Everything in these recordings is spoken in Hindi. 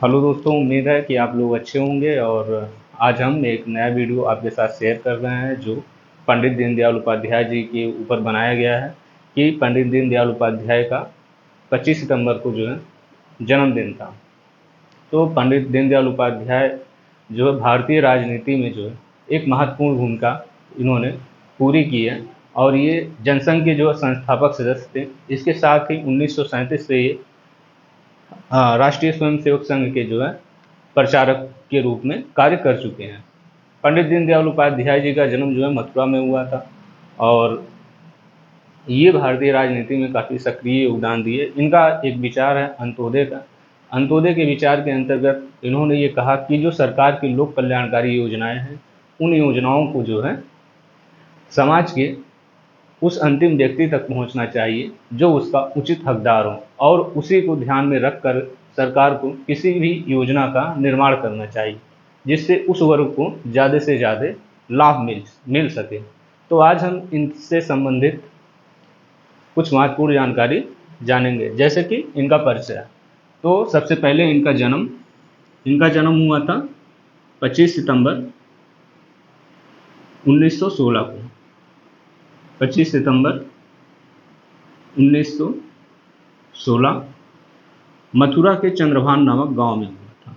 हेलो दोस्तों, उम्मीद है कि आप लोग अच्छे होंगे। और आज हम एक नया वीडियो आपके साथ शेयर कर रहे हैं जो पंडित दीनदयाल उपाध्याय जी के ऊपर बनाया गया है कि पंडित दीनदयाल उपाध्याय का 25 सितंबर को जो है जन्मदिन था। तो पंडित दीनदयाल उपाध्याय जो है भारतीय राजनीति में जो है एक महत्वपूर्ण भूमिका इन्होंने पूरी की है। और ये जनसंघ के जो संस्थापक सदस्य थे। इसके साथ ही 1937 से ये राष्ट्रीय स्वयंसेवक संघ के जो है प्रचारक के रूप में कार्य कर चुके हैं। पंडित दीनदयाल उपाध्याय जी का जन्म जो है मथुरा में हुआ था और ये भारतीय राजनीति में काफ़ी सक्रिय योगदान दिए। इनका एक विचार है अंत्योदय का। अंत्योदय के विचार के अंतर्गत इन्होंने ये कहा कि जो सरकार की लोक कल्याणकारी योजनाएं हैं उन योजनाओं को जो है समाज के उस अंतिम व्यक्ति तक पहुंचना चाहिए जो उसका उचित हकदार हो, और उसी को ध्यान में रखकर सरकार को किसी भी योजना का निर्माण करना चाहिए जिससे उस वर्ग को ज़्यादा से ज़्यादा लाभ मिल सके। तो आज हम इनसे संबंधित कुछ महत्वपूर्ण जानकारी जानेंगे, जैसे कि इनका परिचय। तो सबसे पहले इनका जन्म हुआ था 25 सितंबर 1916 को। 25 सितंबर 1916 मथुरा के चंद्रभान नामक गांव में हुआ था।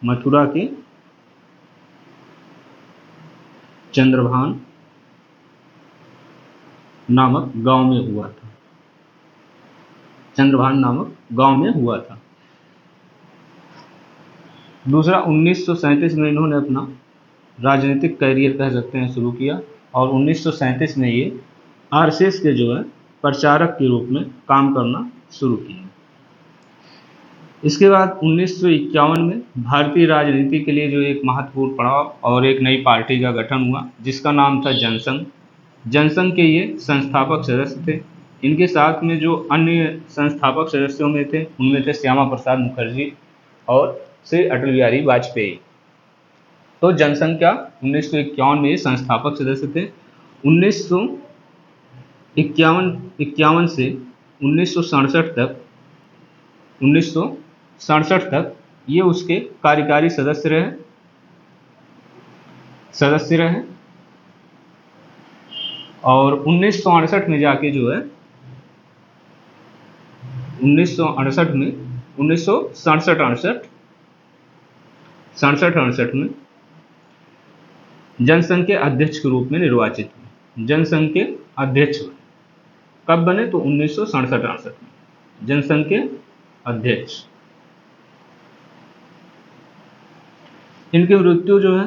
मथुरा के चंद्रभान नामक गांव में हुआ था। चंद्रभान नामक गांव में हुआ था। दूसरा, 1937 में इन्होंने अपना राजनीतिक करियर कह सकते हैं शुरू किया और 1937 में ये आरएसएस के जो है प्रचारक के रूप में काम करना शुरू किया। इसके बाद 1951 में भारतीय राजनीति के लिए जो एक महत्वपूर्ण पड़ाव और एक नई पार्टी का गठन हुआ जिसका नाम था जनसंघ। जनसंघ के ये संस्थापक सदस्य थे। इनके साथ में जो अन्य संस्थापक सदस्यों में थे उनमें थे श्यामा प्रसाद मुखर्जी और श्री अटल बिहारी वाजपेयी। तो जनसंघ का 1951 में ये संस्थापक सदस्य थे। 1951 से 1967 तक ये उसके कार्यकारी सदस्य रहे और 1968 में जाके जो है 1967 में जनसंघ के अध्यक्ष के रूप में निर्वाचित हुए। जनसंघ के अध्यक्ष कब बने? तो 1967 में जनसंघ के अध्यक्ष। इनकी मृत्यु जो है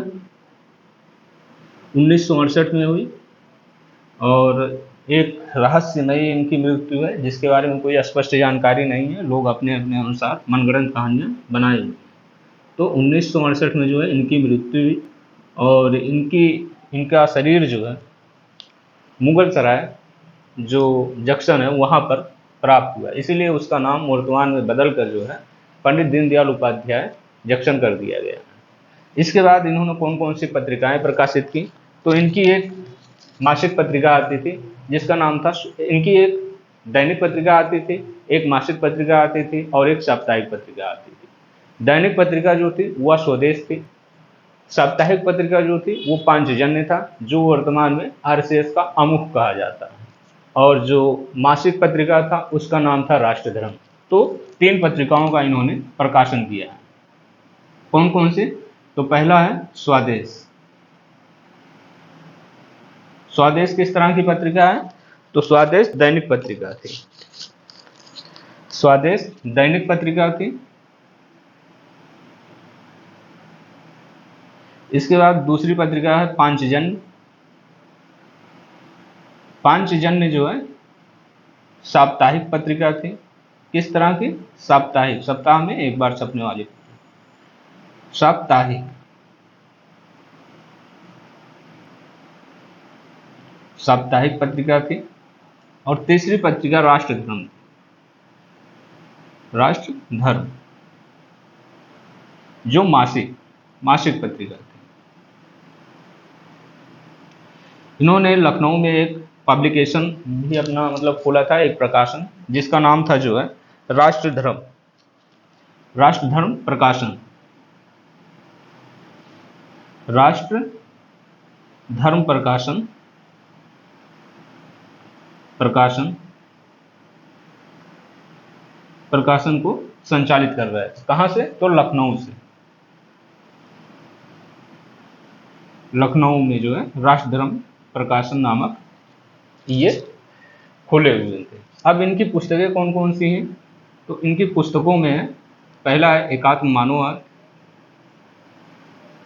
1968 में हुई और एक रहस्यमयी इनकी मृत्यु है जिसके बारे में कोई स्पष्ट जानकारी नहीं है। लोग अपने अपने अनुसार मनगढ़ंत कहानियां बनाई। तो 1968 में जो है इनकी मृत्यु हुई और इनका शरीर जो है मुगल सराय जो जंक्शन है वहाँ पर प्राप्त हुआ, इसीलिए उसका नाम वर्तमान में बदल कर जो है पंडित दीनदयाल उपाध्याय जंक्शन कर दिया गया। इसके बाद इन्होंने कौन कौन सी पत्रिकाएं प्रकाशित की? तो इनकी एक मासिक पत्रिका आती थी जिसका नाम था, इनकी एक दैनिक पत्रिका आती थी, एक मासिक पत्रिका आती थी और एक साप्ताहिक पत्रिका आती थी। दैनिक पत्रिका जो थी वह स्वदेश थी। साप्ताहिक पत्रिका जो थी वो पांचजन्य था जो वर्तमान में आरएसएस का अमुख कहा जाता है, और जो मासिक पत्रिका था उसका नाम था राष्ट्रधर्म। तो 3 पत्रिकाओं का इन्होंने प्रकाशन किया है। कौन कौन से? तो पहला है स्वदेश। स्वदेश किस तरह की पत्रिका है? तो स्वदेश दैनिक पत्रिका थी। स्वदेश दैनिक पत्रिका थी। इसके बाद दूसरी पत्रिका है पांचजन्य। पांचजन्य जो है साप्ताहिक पत्रिका थी। किस तरह की? साप्ताहिक, सप्ताह में एक बार छपने वाली साप्ताहिक। साप्ताहिक पत्रिका थी। और तीसरी पत्रिका राष्ट्रधर्म। राष्ट्रधर्म जो मासिक पत्रिका थी। इन्होंने लखनऊ में एक पब्लिकेशन भी अपना खोला था, एक प्रकाशन जिसका नाम था जो है राष्ट्रधर्म। राष्ट्रधर्म प्रकाशन, राष्ट्र धर्म प्रकाशन, प्रकाशन प्रकाशन को संचालित कर रहा है। कहां से? तो लखनऊ से। लखनऊ में जो है राष्ट्रधर्म प्रकाशन नामक ये खोले हुए थे। अब इनकी पुस्तकें कौन कौन सी हैं? तो इनकी पुस्तकों में पहला है एकात्म मानववाद,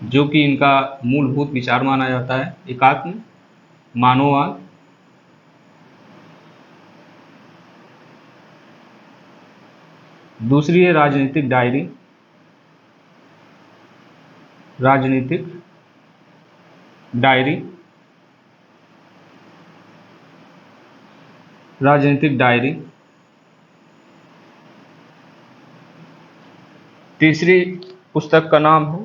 जो कि इनका मूलभूत विचार माना जाता है, एकात्म मानववाद। दूसरी है राजनीतिक डायरी, राजनीतिक डायरी, राजनीतिक डायरी। तीसरी पुस्तक का नाम है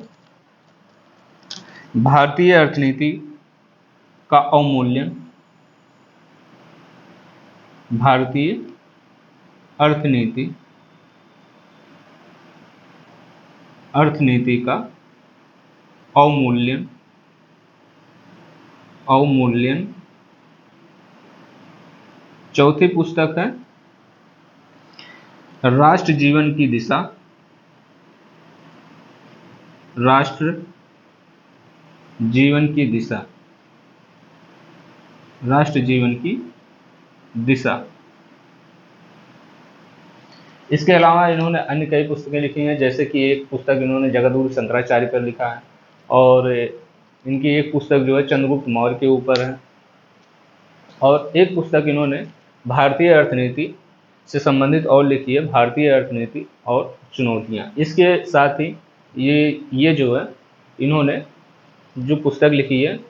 भारतीय अर्थनीति का अवमूल्यन, भारतीय अर्थनीति, अर्थनीति का अवमूल्यन, अवमूल्यन। चौथी पुस्तक है राष्ट्र जीवन की दिशा, राष्ट्र जीवन की दिशा, राष्ट्र जीवन की दिशा। इसके अलावा इन्होंने अन्य कई पुस्तकें लिखी हैं, जैसे कि एक पुस्तक इन्होंने जगद्गुरु शंकराचार्य पर लिखा है, और इनकी एक पुस्तक जो है चंद्रगुप्त मौर्य के ऊपर है, और एक पुस्तक इन्होंने भारतीय अर्थनीति से संबंधित और लिखी है, भारतीय अर्थनीति और चुनौतियाँ। इसके साथ ही ये जो है इन्होंने जो पुस्तक लिखी है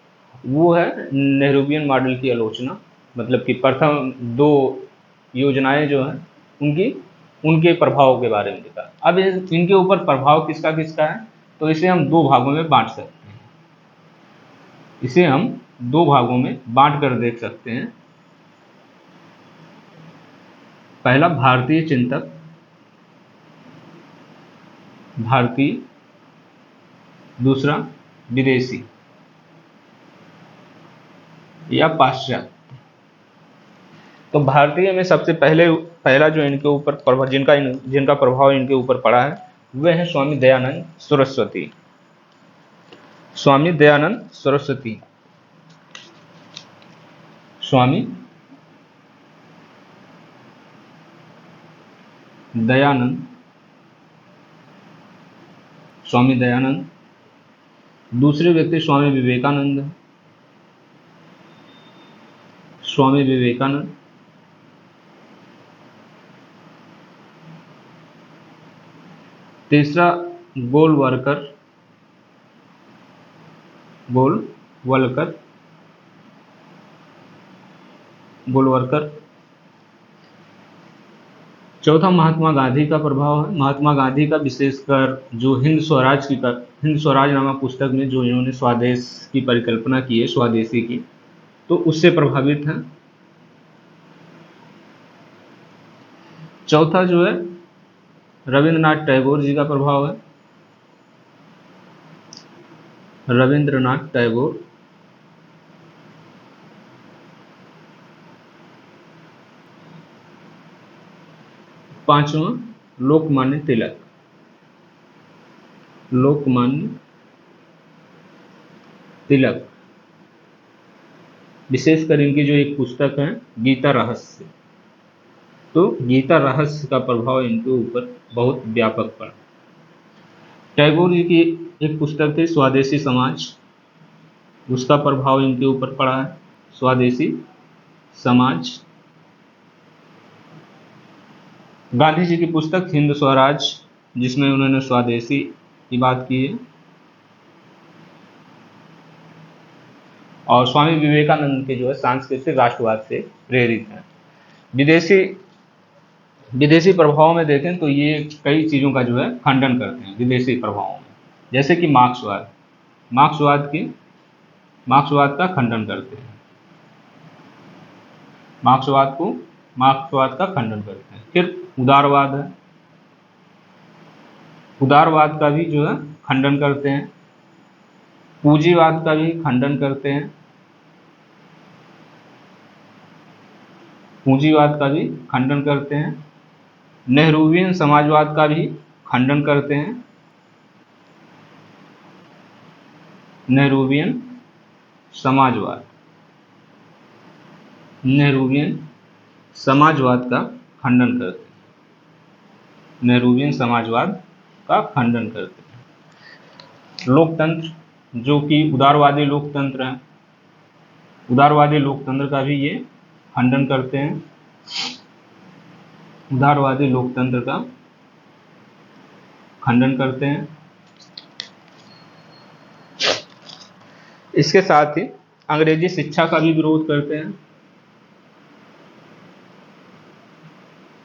वो है नेहरूवियन मॉडल की आलोचना, मतलब कि प्रथम दो योजनाएं जो हैं उनके प्रभाव के बारे में लिखा। अब इनके ऊपर प्रभाव किसका किसका है, तो इसे हम दो भागों में बांट सकते हैं, इसे हम दो भागों में बांट कर देख सकते हैं। पहला भारतीय चिंतक, भारतीय, दूसरा विदेशी या पाश्चात्य। तो भारतीय में सबसे पहला जो इनके ऊपर जिनका प्रभाव इनके ऊपर पड़ा है वह है स्वामी दयानंद सरस्वती, स्वामी दयानंद सरस्वती, स्वामी दयानंद, स्वामी दयानंद। दूसरे व्यक्ति स्वामी विवेकानंद, स्वामी विवेकानंद। तीसरा गोलवलकर, गोलवलकर, गोलवलकर। चौथा महात्मा गांधी का प्रभाव है। महात्मा गांधी का विशेषकर जो हिंद स्वराज नामक पुस्तक में जो इन्होंने स्वदेश की परिकल्पना की है, स्वदेशी की, तो उससे प्रभावित है। चौथा जो है रविंद्रनाथ टैगोर जी का प्रभाव है, रविंद्रनाथ टैगोर। पांचवा लोकमान्य तिलक, लोकमान्य तिलक। विशेषकर इनकी जो एक पुस्तक है गीता रहस्य, तो गीता रहस्य का प्रभाव इनके ऊपर बहुत व्यापक पड़ा। टैगोर जी की एक पुस्तक थी स्वदेशी समाज, उसका प्रभाव इनके ऊपर पड़ा है, स्वदेशी समाज। गांधी जी की पुस्तक हिंद स्वराज, जिसमें उन्होंने स्वदेशी की बात की है। और स्वामी विवेकानंद के जो है सांस्कृतिक राष्ट्रवाद से प्रेरित है। विदेशी प्रभाव में देखें तो ये कई चीज़ों का जो है खंडन करते हैं विदेशी प्रभावों में, जैसे कि मार्क्सवाद, मार्क्सवाद का खंडन करते हैं, मार्क्सवाद का खंडन करते हैं। फिर उदारवाद है, उदारवाद का भी जो है खंडन करते हैं, पूंजीवाद का भी खंडन करते हैं, पूंजीवाद का भी खंडन करते हैं, नेहरूवियन समाजवाद का भी खंडन करते हैं, नेहरूवियन समाजवाद, नेहरूवियन समाजवाद का खंडन करते हैं, नेहरूवियन समाजवाद का खंडन करते हैं। लोकतंत्र, जो कि उदारवादी लोकतंत्र है, उदारवादी लोकतंत्र का भी ये खंडन करते हैं, उदारवादी लोकतंत्र का खंडन करते हैं। इसके साथ ही अंग्रेजी शिक्षा का भी विरोध करते हैं,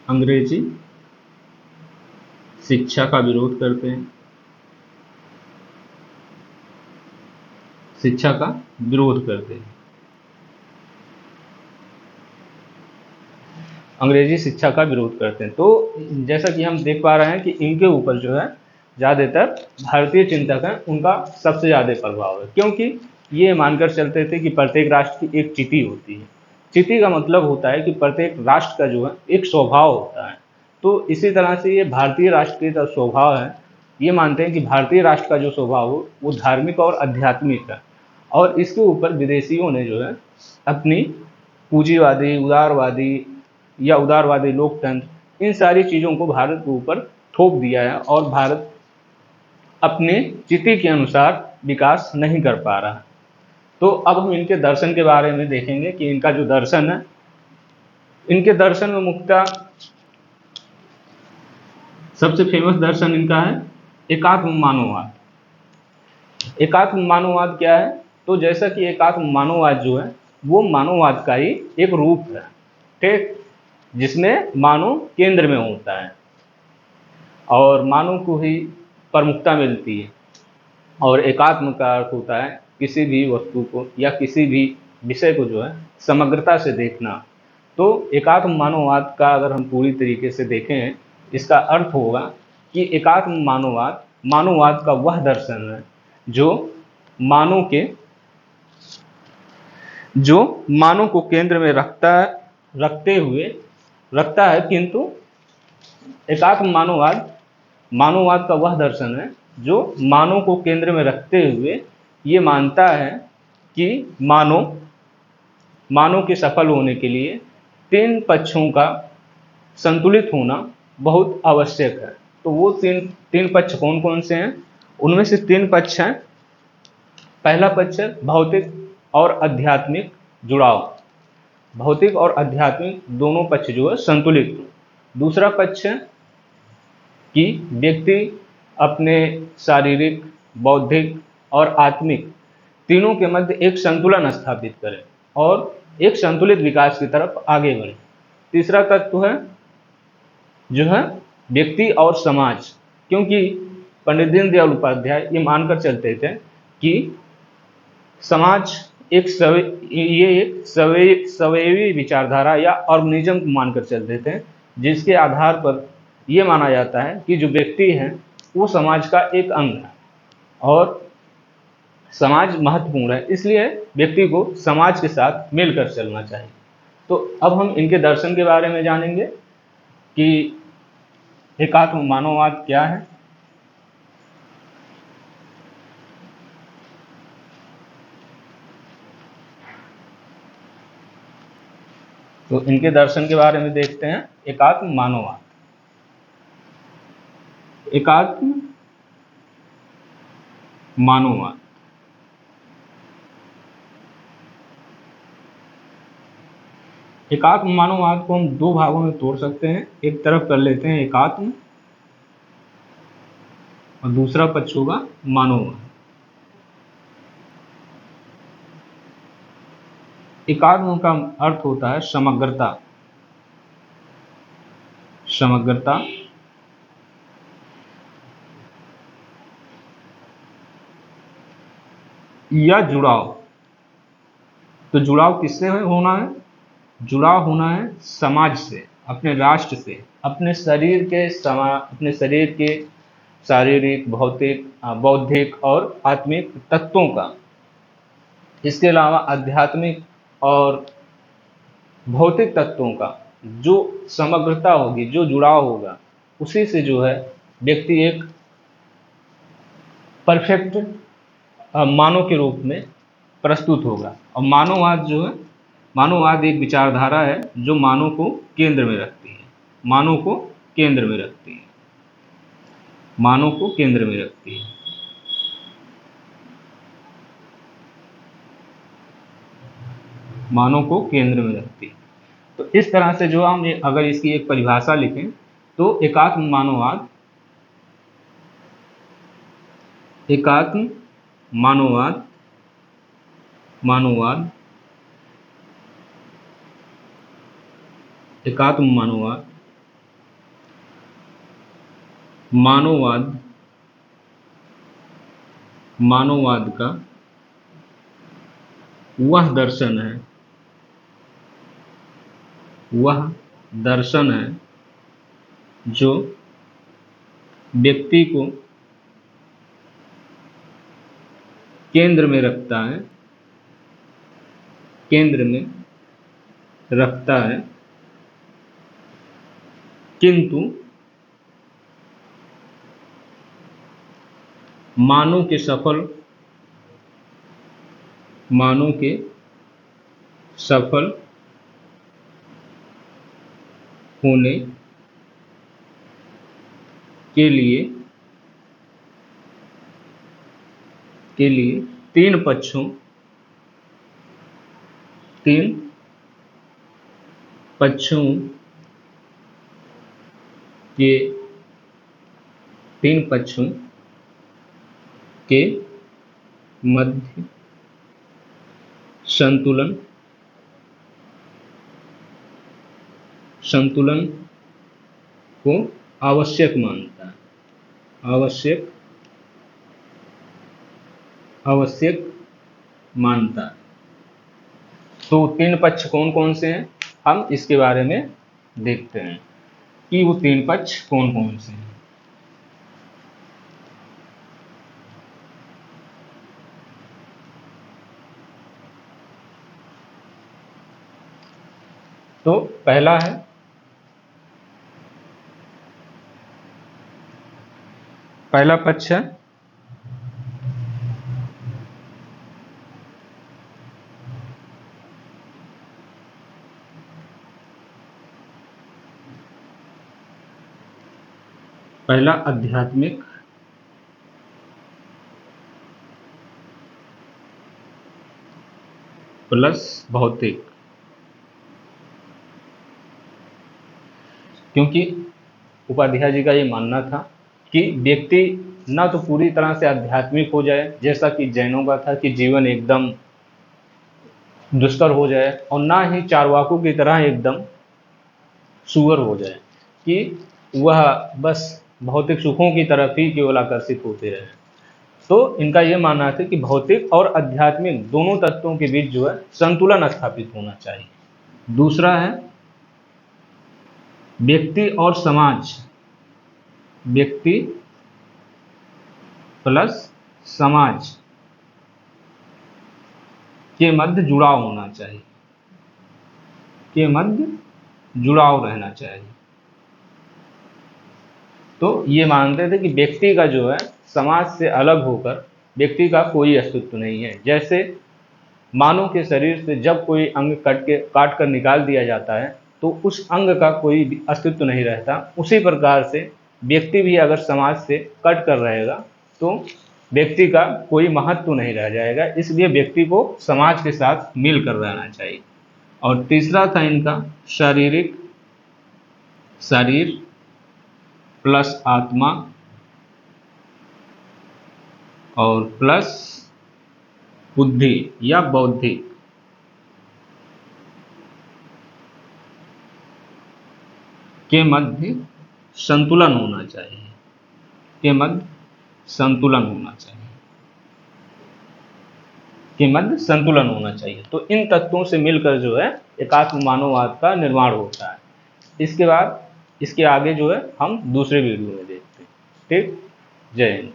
अंग्रेजी शिक्षा का विरोध करते हैं, शिक्षा का विरोध करते हैं, अंग्रेजी शिक्षा का विरोध करते हैं। तो जैसा कि हम देख पा रहे हैं कि इनके ऊपर जो है ज़्यादातर भारतीय चिंतक हैं, उनका सबसे ज़्यादा प्रभाव है, क्योंकि ये मानकर चलते थे कि प्रत्येक राष्ट्र की एक चिति होती है। चिति का मतलब होता है कि प्रत्येक राष्ट्र का जो है एक स्वभाव होता है। तो इसी तरह से ये भारतीय राष्ट्र का स्वभाव है, ये मानते हैं कि भारतीय राष्ट्र का जो स्वभाव हो वो धार्मिक और आध्यात्मिक है, और इसके ऊपर विदेशियों ने जो है अपनी पूंजीवादी, उदारवादी या उदारवादी लोकतंत्र, इन सारी चीज़ों को भारत के ऊपर थोप दिया है, और भारत अपने चिति के अनुसार विकास नहीं कर पा रहा। तो अब हम इनके दर्शन के बारे में देखेंगे कि इनका जो दर्शन है, इनके दर्शन में मुख्यतः सबसे फेमस दर्शन इनका है एकात्म मानववाद। एकात्म मानववाद क्या है? तो जैसा कि एकात्म मानववाद जो है वो मानववाद का ही एक रूप है, ठीक, जिसमें मानव केंद्र में होता है और मानव को ही प्रमुखता मिलती है। और एकात्म का अर्थ होता है किसी भी वस्तु को या किसी भी विषय को जो है समग्रता से देखना। तो एकात्म मानववाद का अगर हम पूरी तरीके से देखें, इसका अर्थ होगा कि एकात्म मानववाद मानववाद का वह दर्शन है जो मानव को केंद्र में रखता है, किंतु एकात्म मानववाद मानववाद का वह दर्शन है जो मानव को केंद्र में रखते हुए ये मानता है कि मानव के सफल होने के लिए तीन पक्षों का संतुलित होना बहुत आवश्यक है। तो वो तीन पक्ष कौन कौन से हैं? उनमें से तीन पक्ष हैं। पहला पक्ष है भौतिक और आध्यात्मिक जुड़ाव, भौतिक और आध्यात्मिक दोनों पक्ष जो है संतुलित हो। दूसरा पक्ष है कि व्यक्ति अपने शारीरिक, बौद्धिक और आत्मिक तीनों के मध्य एक संतुलन स्थापित करे और एक संतुलित विकास की तरफ आगे बढ़े। तीसरा तत्व है जो है व्यक्ति और समाज, क्योंकि पंडित दीनदयाल उपाध्याय ये मानकर चलते थे कि समाज एक सवयवी विचारधारा या ऑर्गेनिज्म को मानकर चलते थे, जिसके आधार पर यह माना जाता है कि जो व्यक्ति है वो समाज का एक अंग है और समाज महत्वपूर्ण है, इसलिए व्यक्ति को समाज के साथ मिलकर चलना चाहिए। तो अब हम इनके दर्शन के बारे में जानेंगे कि एकात्म मानववाद क्या है। तो इनके दर्शन के बारे में देखते हैं। एकात्म मानववाद, एकात्म मानववाद एकात्म मानववाद को हम दो भागों में तोड़ सकते हैं। एक तरफ कर लेते हैं एकात्म और दूसरा पक्ष होगा मानववाद। एकात्म का अर्थ होता है समग्रता, समग्रता या जुड़ाव। तो जुड़ाव किससे होना है? जुड़ाव होना है समाज से, अपने राष्ट्र से, अपने शरीर के शारीरिक, भौतिक, बौद्धिक और आत्मिक तत्वों का, इसके अलावा आध्यात्मिक और भौतिक तत्वों का जो समग्रता होगी, जो जुड़ाव होगा, उसी से जो है व्यक्ति एक परफेक्ट मानव के रूप में प्रस्तुत होगा। और मानववाद जो है, मानववाद एक विचारधारा है जो मानव को केंद्र में रखती है, मानव को केंद्र में रखती है, मानव को केंद्र में रखती है। मानव को केंद्र में रखती है। तो इस तरह से जो हम अगर इसकी एक परिभाषा लिखें तो एकात्म मानववाद, एकात्म मानववाद, मानववाद, एकात्म मानववाद, मानववाद, मानववाद का वह दर्शन है, वह दर्शन है जो व्यक्ति को केंद्र में रखता है, केंद्र में रखता है, किंतु मानव के सफल होने के लिए तीन पक्षों के मध्य संतुलन को आवश्यक मानता है, आवश्यक मानता है। तो तीन पक्ष कौन कौन से हैं, हम इसके बारे में देखते हैं कि वो तीन पक्ष कौन कौन से हैं। तो पहला पक्ष है पहला आध्यात्मिक प्लस भौतिक, क्योंकि उपाध्याय जी का ये मानना था कि व्यक्ति ना तो पूरी तरह से आध्यात्मिक हो जाए, जैसा कि जैनों का था कि जीवन एकदम दुष्कर हो जाए, और ना ही चारवाकों की तरह एकदम सुअर हो जाए कि वह बस भौतिक सुखों की तरफ ही केवल आकर्षित होते रहे। तो इनका यह मानना था कि भौतिक और आध्यात्मिक दोनों तत्वों के बीच जो है संतुलन स्थापित होना चाहिए। दूसरा है व्यक्ति और समाज, व्यक्ति प्लस समाज के मध्य जुड़ाव होना चाहिए, के मध्य जुड़ाव रहना चाहिए। तो ये मानते थे कि व्यक्ति का जो है समाज से अलग होकर व्यक्ति का कोई अस्तित्व नहीं है। जैसे मानव के शरीर से जब कोई अंग काट कर निकाल दिया जाता है तो उस अंग का कोई अस्तित्व नहीं रहता, उसी प्रकार से व्यक्ति भी अगर समाज से कट कर रहेगा तो व्यक्ति का कोई महत्व नहीं रह जाएगा। इसलिए व्यक्ति को समाज के साथ मिलकर रहना चाहिए। और तीसरा था इनका शरीर प्लस आत्मा और प्लस बुद्धि या बौद्धिक के मध्य संतुलन होना चाहिए, के मध्य संतुलन होना चाहिए, के मध्य संतुलन होना चाहिए। तो इन तत्वों से मिलकर जो है एकात्म मानववाद का निर्माण होता है। इसके बाद इसके आगे जो है हम दूसरे वीडियो में देखते हैं। ठीक। जय हिंद।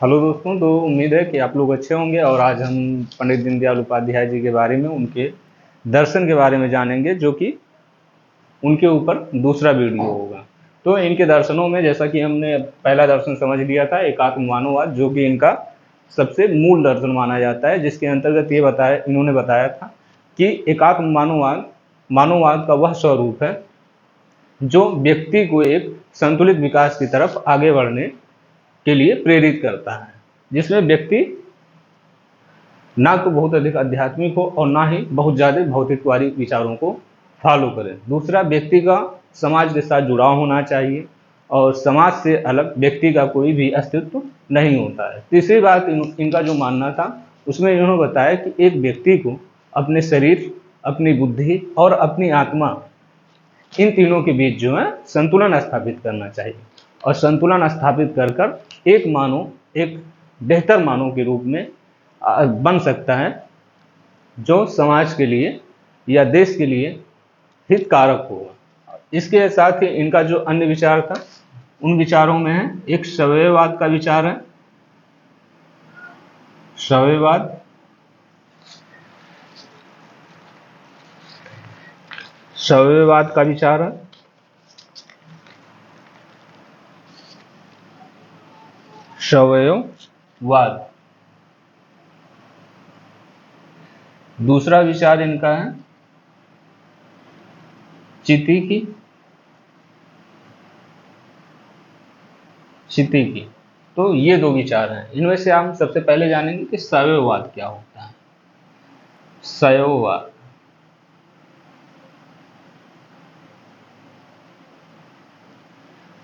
हेलो दोस्तों, तो उम्मीद है कि आप लोग अच्छे होंगे और आज हम पंडित दीनदयाल उपाध्याय जी के बारे में, उनके दर्शन के बारे में जानेंगे, जो कि उनके ऊपर दूसरा वीडियो होगा। तो इनके दर्शनों में, जैसा कि हमने पहला दर्शन समझ लिया था, एकात्म मानववाद, जो कि इनका सबसे मूल दर्शन माना जाता है, जिसके अंतर्गत ये इन्होंने बताया था कि एकात्म मानववाद का वह स्वरूप है जो व्यक्ति को एक संतुलित विकास की तरफ आगे बढ़ने के लिए प्रेरित करता है, जिसमें व्यक्ति ना तो बहुत अधिक आध्यात्मिक हो और ना ही बहुत ज़्यादा भौतिकवादी विचारों को फॉलो करे। दूसरा, व्यक्ति का समाज के साथ जुड़ाव होना चाहिए और समाज से अलग व्यक्ति का कोई भी अस्तित्व नहीं होता है। तीसरी बात इनका जो मानना था, उसमें इन्होंने बताया कि एक व्यक्ति को अपने शरीर, अपनी बुद्धि और अपनी आत्मा, इन तीनों के बीच जो है संतुलन स्थापित करना चाहिए और संतुलन स्थापित कर कर एक मानव एक बेहतर मानव के रूप में बन सकता है, जो समाज के लिए या देश के लिए हितकारक होगा। इसके साथ ही इनका जो अन्य विचार था, उन विचारों में है एक शैववाद का विचार है। शैववाद का विचार है। शैववाद। दूसरा विचार इनका है चिति की। तो ये दो विचार हैं। इनमें से हम सबसे पहले जानेंगे कि शैववाद क्या होता है। शैववाद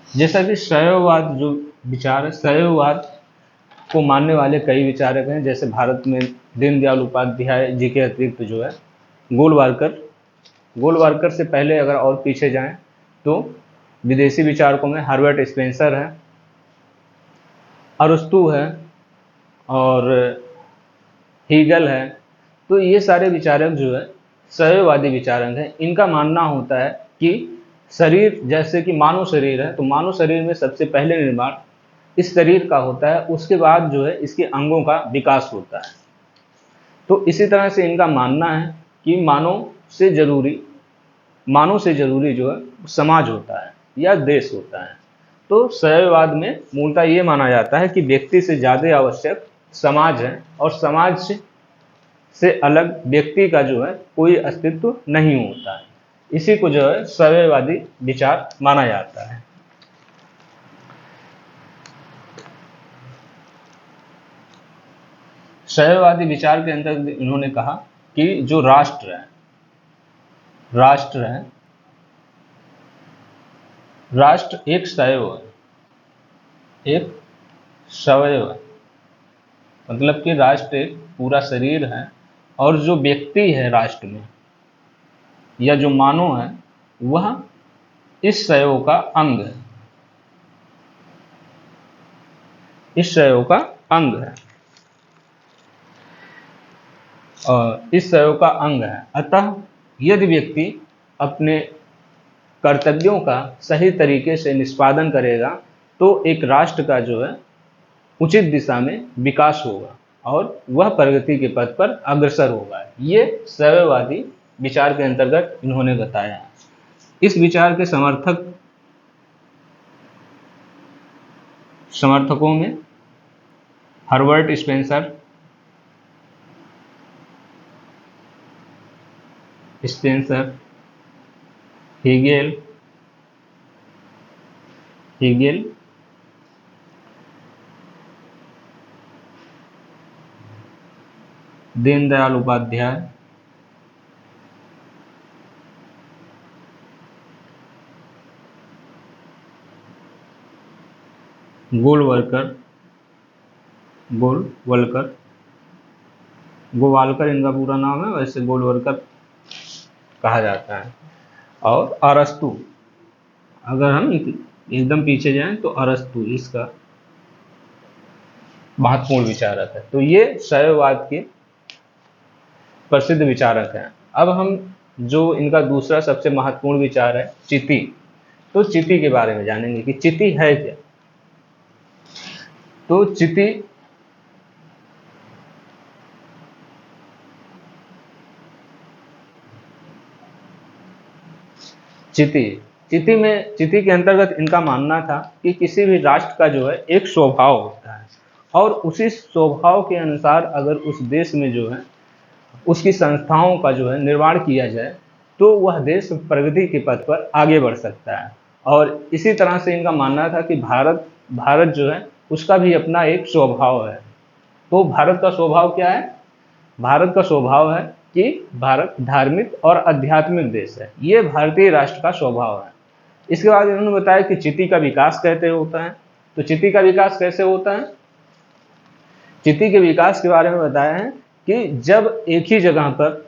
जैसा कि शैववाद जो विचार है, शैववाद को मानने वाले कई विचारक हैं, जैसे भारत में दीनदयाल उपाध्याय जी के अतिरिक्त जो है गोलवारकर से पहले अगर और पीछे जाएं तो विदेशी विचारकों में हर्बर्ट स्पेंसर है, अरस्तु है और हीगल है। तो ये सारे विचारक जो है शैववादी विचारक हैं। इनका मानना होता है कि शरीर, जैसे कि मानव शरीर है, तो मानव शरीर में सबसे पहले निर्माण इस शरीर का होता है, उसके बाद जो है इसके अंगों का विकास होता है। तो इसी तरह से इनका मानना है कि मानव से जरूरी जो है समाज होता है या देश होता है। तो शैववाद में मूलतः ये माना जाता है कि व्यक्ति से ज़्यादा आवश्यक समाज है और समाज से अलग व्यक्ति का जो है कोई अस्तित्व नहीं होता है। इसी को जो है शैववादी विचार माना जाता है। शैववादी विचार के अंतर्गत इन्होंने कहा कि जो राष्ट्र एक शैव है, मतलब कि राष्ट्र एक पूरा शरीर है और जो व्यक्ति है राष्ट्र में या जो मानव है वह इस शैव का अंग है। इस शैव का अंग है। अतः यदि व्यक्ति अपने कर्तव्यों का सही तरीके से निष्पादन करेगा तो एक राष्ट्र का जो है उचित दिशा में विकास होगा और वह प्रगति के पथ पर अग्रसर होगा। ये शैववादी विचार के अंतर्गत इन्होंने बताया। इस विचार के समर्थकों में Herbert Spencer, Hegel, Deendayal Upadhyay, Golwalkar इनका पूरा नाम है, वैसे गोलवलकर कहा जाता है। और अरस्तु, अगर हम एकदम पीछे जाएं तो अरस्तु इसका महत्वपूर्ण विचारक है। तो ये शैववाद के प्रसिद्ध विचारक हैं। अब हम जो इनका दूसरा सबसे महत्वपूर्ण विचार है, चिति। तो चिति के बारे में जानेंगे कि चिति है क्या। तो चिति चिति चिति के अंतर्गत इनका मानना था कि किसी भी राष्ट्र का जो है एक स्वभाव होता है, और उसी स्वभाव के अनुसार अगर उस देश में जो है उसकी संस्थाओं का जो है निर्माण किया जाए तो वह देश प्रगति के पथ पर आगे बढ़ सकता है। और इसी तरह से इनका मानना था कि भारत जो है उसका भी अपना एक स्वभाव है। तो भारत का स्वभाव क्या है? भारत का स्वभाव है कि भारत धार्मिक और आध्यात्मिक देश है। ये भारतीय राष्ट्र का स्वभाव है। इसके बाद इन्होंने बताया कि चिति का विकास कैसे होता है। तो चिति का विकास कैसे होता है? चिति के विकास के बारे में बताया है कि जब एक ही जगह पर,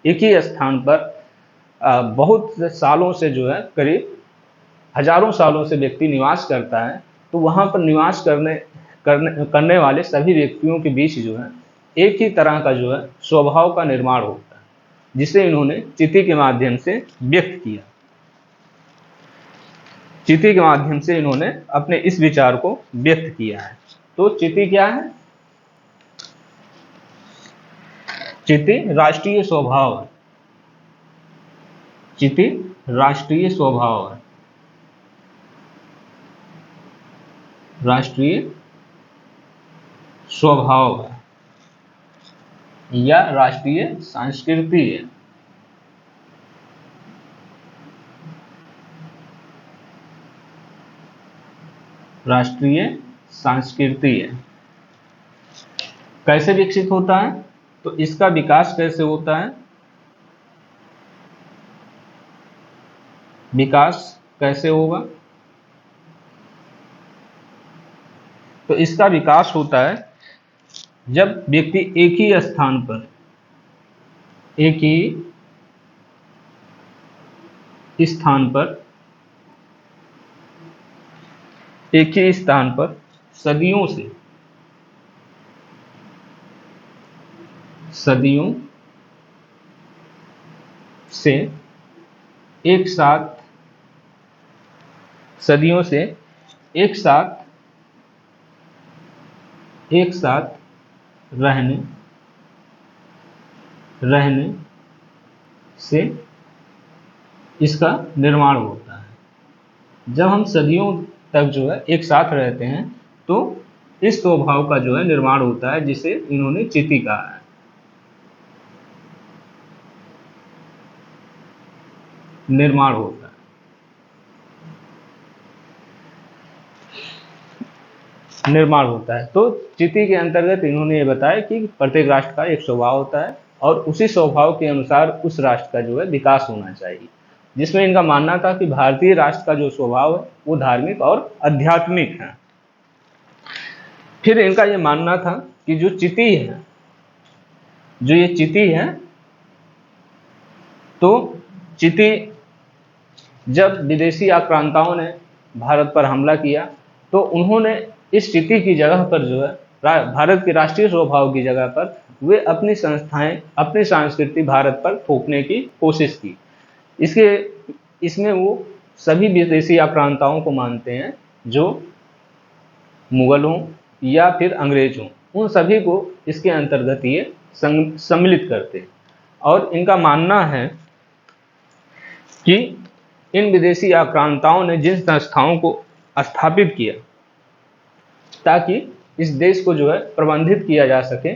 एक ही स्थान पर बहुत सालों से जो है, करीब हजारों सालों से व्यक्ति निवास करता है, तो वहाँ पर निवास करने वाले सभी व्यक्तियों के बीच जो है एक ही तरह का जो है स्वभाव का निर्माण होता है, जिसे इन्होंने चिति के माध्यम से व्यक्त किया। चिति के माध्यम से इन्होंने अपने इस विचार को व्यक्त किया है। तो चिति क्या है? चिति राष्ट्रीय स्वभाव है। चिति राष्ट्रीय स्वभाव है, राष्ट्रीय स्वभाव है या राष्ट्रीय संस्कृति है। राष्ट्रीय संस्कृति है। कैसे विकसित होता है? तो इसका विकास कैसे होता है? विकास कैसे होगा? तो इसका विकास होता है जब व्यक्ति एक ही स्थान पर, एक ही स्थान पर, एक ही स्थान पर सदियों से एक साथ, सदियों से एक साथ रहने से इसका निर्माण होता है। जब हम सदियों तक जो है एक साथ रहते हैं तो इस स्वभाव का जो है निर्माण होता है, जिसे इन्होंने चिति कहा है। निर्माण होता है, निर्माण होता है। तो चिति के अंतर्गत इन्होंने ये बताया कि प्रत्येक राष्ट्र का एक स्वभाव होता है और उसी स्वभाव के अनुसार उस राष्ट्र का जो है विकास होना चाहिए, जिसमें इनका मानना था कि भारतीय राष्ट्र का जो स्वभाव है वो धार्मिक और आध्यात्मिक है। फिर इनका ये मानना था कि जो चिति है, जो ये चिति है, तो चिति जब विदेशी आक्रांताओं ने भारत पर हमला किया तो उन्होंने इस चिति की जगह पर जो है भारत के राष्ट्रीय स्वभाव की जगह पर वे अपनी संस्थाएं, अपनी संस्कृति भारत पर थोपने की कोशिश की। इसमें वो सभी विदेशी आक्रांताओं को मानते हैं, जो मुगल हों या फिर अंग्रेज हों, उन सभी को इसके अंतर्गत ये सम्मिलित करते हैं। और इनका मानना है कि इन विदेशी आक्रांताओं ने जिन संस्थाओं को स्थापित किया ताकि इस देश को जो है प्रबंधित किया जा सके,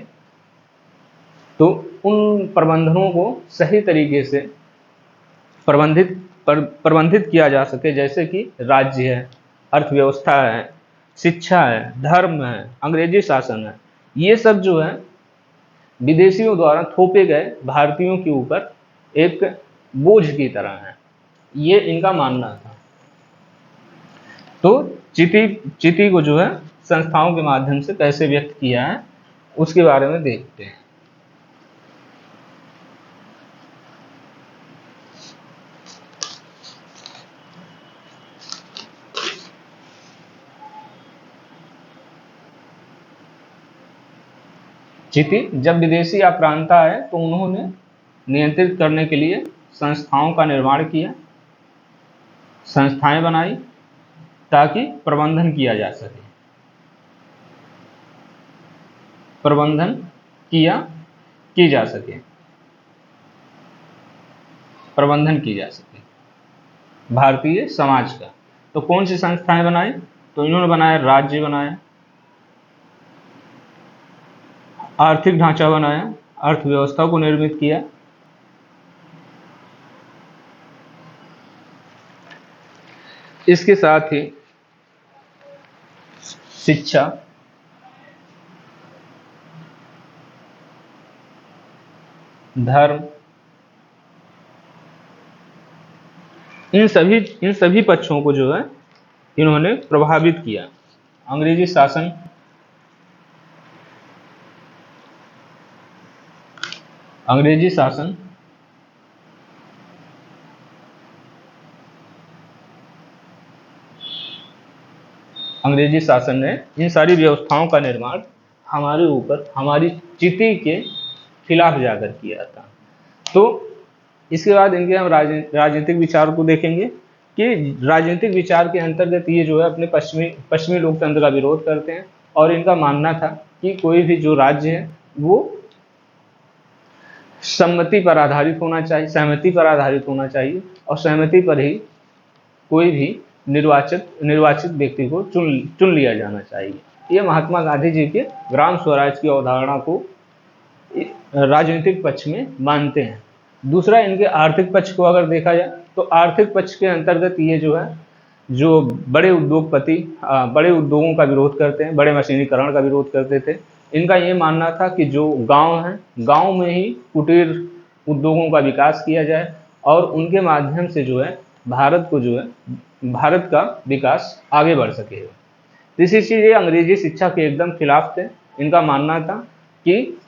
तो उन प्रबंधनों को सही तरीके से प्रबंधित किया जा सके, जैसे कि राज्य है, अर्थव्यवस्था है, शिक्षा है, धर्म है, अंग्रेजी शासन है। ये सब जो है विदेशियों द्वारा थोपे गए भारतीयों के ऊपर एक बोझ की तरह है, ये इनका मानना था। तो चिति को जो है संस्थाओं के माध्यम से कैसे व्यक्त किया है उसके बारे में देखते हैं। चिति जब विदेशी आक्रांता है तो उन्होंने नियंत्रित करने के लिए संस्थाओं का निर्माण किया, संस्थाएं बनाई ताकि प्रबंधन किया जा सके, प्रबंधन की जा सके, प्रबंधन की जा सके भारतीय समाज का। तो कौन सी संस्थाएं बनाई? तो इन्होंने बनाया, राज्य बनाया, आर्थिक ढांचा बनाया, अर्थव्यवस्था को निर्मित किया, इसके साथ ही शिक्षा, धर्म, इन सभी पक्षों को जो है इन्होंने प्रभावित किया। अंग्रेजी शासन, अंग्रेजी शासन अंग्रेजी शासन ने इन सारी व्यवस्थाओं का निर्माण हमारे ऊपर, हमारी चिति के खिलाफ जाकर किया था। तो इसके बाद इनके हम राजनीतिक विचार को देखेंगे कि राजनीतिक विचार के अंतर्गत ये जो है अपने पश्चिमी लोकतंत्र का विरोध करते हैं, और इनका मानना था कि कोई भी जो राज्य है वो सम्मति पर आधारित होना चाहिए, सहमति पर आधारित होना चाहिए, और सहमति पर ही कोई भी निर्वाचित व्यक्ति को चुन लिया जाना चाहिए। ये महात्मा गांधी जी के ग्राम स्वराज की अवधारणा को राजनीतिक पक्ष में मानते हैं। दूसरा, इनके आर्थिक पक्ष को अगर देखा जाए तो आर्थिक पक्ष के अंतर्गत ये जो है, जो बड़े उद्योगपति बड़े उद्योगों का विरोध करते हैं, बड़े मशीनीकरण का विरोध करते थे। इनका ये मानना था कि जो गांव हैं, गांव में ही कुटीर उद्योगों का विकास किया जाए, और उनके माध्यम से जो है भारत का विकास आगे बढ़ सके। तीसरी चीज़, ये अंग्रेजी शिक्षा के एकदम खिलाफ थे। इनका मानना था कि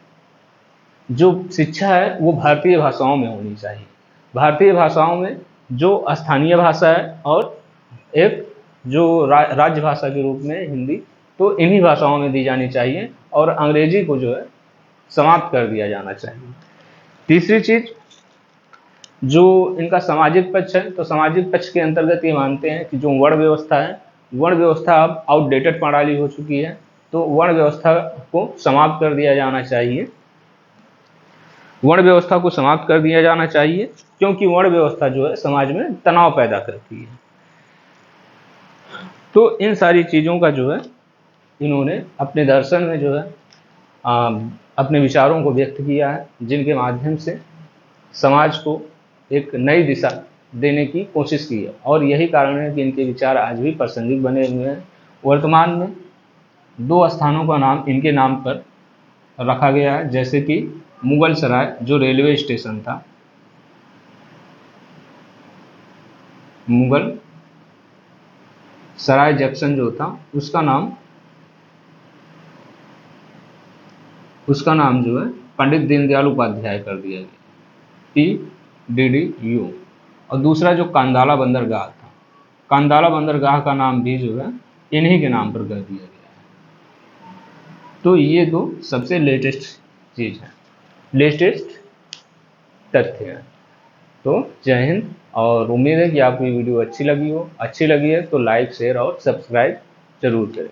जो शिक्षा है वो भारतीय भाषाओं में होनी चाहिए, भारतीय भाषाओं में जो स्थानीय भाषा है और एक जो राज्य भाषा के रूप में हिंदी, तो इन्हीं भाषाओं में दी जानी चाहिए, और अंग्रेजी को जो है समाप्त कर दिया जाना चाहिए। तीसरी चीज, जो इनका सामाजिक पक्ष है, तो सामाजिक पक्ष के अंतर्गत ये मानते हैं कि जो वर्ण व्यवस्था है, वर्ण व्यवस्था अब आउटडेटेड प्रणाली हो चुकी है, तो वर्ण व्यवस्था को समाप्त कर दिया जाना चाहिए, वर्ण व्यवस्था को समाप्त कर दिया जाना चाहिए, क्योंकि वर्ण व्यवस्था जो है समाज में तनाव पैदा करती है। तो इन सारी चीज़ों का जो है इन्होंने अपने दर्शन में जो है अपने विचारों को व्यक्त किया है, जिनके माध्यम से समाज को एक नई दिशा देने की कोशिश की है, और यही कारण है कि इनके विचार आज भी प्रासंगिक बने हुए हैं। वर्तमान में 2 स्थानों का नाम इनके नाम पर रखा गया है, जैसे कि मुगल सराय जो रेलवे स्टेशन था, मुगल सराय जंक्शन जो था उसका नाम जो है पंडित दीनदयाल उपाध्याय कर दिया गया, PDDU। और दूसरा जो कांदाला बंदरगाह था, कांदाला बंदरगाह का नाम भी जो है इन्हीं के नाम पर कर दिया गया है। तो ये 2 सबसे लेटेस्ट चीज़ है, लेटेस्ट तथ्य है। तो जय हिंद, और उम्मीद है कि आपको ये वीडियो अच्छी लगी है तो लाइक, शेयर और सब्सक्राइब जरूर करें।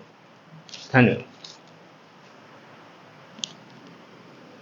धन्यवाद।